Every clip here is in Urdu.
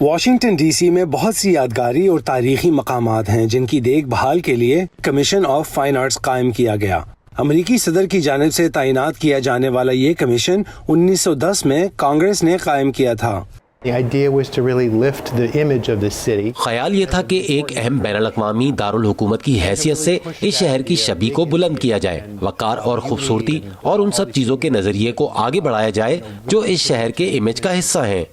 واشنگٹن ڈی سی میں بہت سی یادگاری اور تاریخی مقامات ہیں جن کی دیکھ بھال کے لیے کمیشن آف فائن آرٹس قائم کیا گیا۔ امریکی صدر کی جانب سے تعینات کیا جانے والا یہ کمیشن 1910 میں کانگریس نے قائم کیا تھا۔ خیال یہ تھا کہ ایک اہم بین الاقوامی دارالحکومت کی حیثیت سے اس شہر کی شبیہ کو بلند کیا جائے، وقار اور خوبصورتی اور ان سب چیزوں کے نظریے کو آگے بڑھایا جائے جو اس شہر کے امیج کا حصہ ہیں۔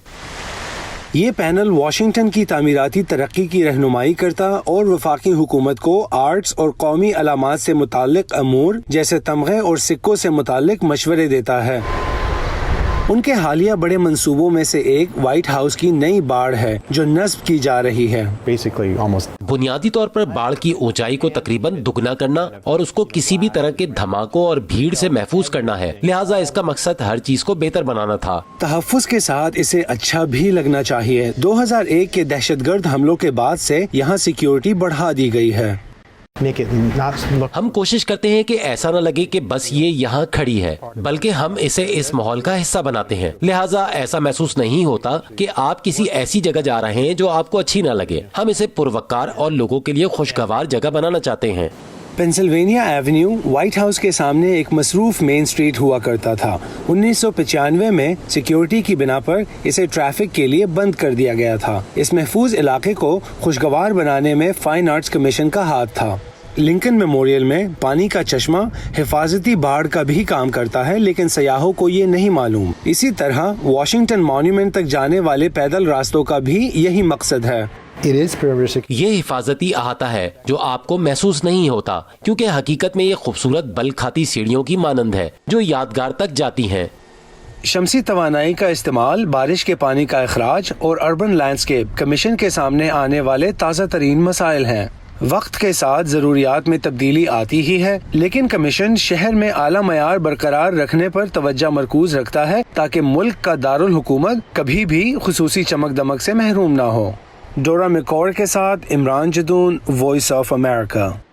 یہ پینل واشنگٹن کی تعمیراتی ترقی کی رہنمائی کرتا اور وفاقی حکومت کو آرٹس اور قومی علامات سے متعلق امور جیسے تمغے اور سکوں سے متعلق مشورے دیتا ہے۔ ان کے حالیہ بڑے منصوبوں میں سے ایک وائٹ ہاؤس کی نئی باڑ ہے جو نصب کی جا رہی ہے۔ بنیادی طور پر باڑ کی اونچائی کو تقریباً دگنا کرنا اور اس کو کسی بھی طرح کے دھماکوں اور بھیڑ سے محفوظ کرنا ہے، لہٰذا اس کا مقصد ہر چیز کو بہتر بنانا تھا۔ تحفظ کے ساتھ اسے اچھا بھی لگنا چاہیے۔ 2001 کے دہشت گرد حملوں کے بعد سے یہاں سیکیورٹی بڑھا دی گئی ہے۔ ہم کوشش کرتے ہیں کہ ایسا نہ لگے کہ بس یہ یہاں کھڑی ہے، بلکہ ہم اسے اس ماحول کا حصہ بناتے ہیں، لہٰذا ایسا محسوس نہیں ہوتا کہ آپ کسی ایسی جگہ جا رہے ہیں جو آپ کو اچھی نہ لگے۔ ہم اسے پروقار اور لوگوں کے لیے خوشگوار جگہ بنانا چاہتے ہیں۔ پینسلوینیا ایونیو وائٹ ہاؤس کے سامنے ایک مصروف مین سٹریٹ ہوا کرتا تھا۔ 1995 میں سیکیورٹی کی بنا پر اسے ٹریفک کے لیے بند کر دیا گیا تھا۔ اس محفوظ علاقے کو خوشگوار بنانے میں فائن آرٹس کمیشن کا ہاتھ تھا۔ لنکن میموریل میں پانی کا چشمہ حفاظتی باڑ کا بھی کام کرتا ہے، لیکن سیاحوں کو یہ نہیں معلوم۔ اسی طرح واشنگٹن مانیومنٹ تک جانے والے پیدل راستوں کا بھی یہی مقصد ہے۔ یہ حفاظتی احاطہ ہے جو آپ کو محسوس نہیں ہوتا، کیونکہ حقیقت میں یہ خوبصورت بل کھاتی سیڑھیوں کی مانند ہے جو یادگار تک جاتی ہیں۔ شمسی توانائی کا استعمال، بارش کے پانی کا اخراج اور اربن لینڈسکیپ کمیشن کے سامنے آنے والے تازہ ترین مسائل ہیں۔ وقت کے ساتھ ضروریات میں تبدیلی آتی ہی ہے، لیکن کمیشن شہر میں اعلیٰ معیار برقرار رکھنے پر توجہ مرکوز رکھتا ہے تاکہ ملک کا دارالحکومت کبھی بھی خصوصی چمک دمک سے محروم نہ ہو۔ ڈورا میکور کے ساتھ Imran Jadoon, Voice of America.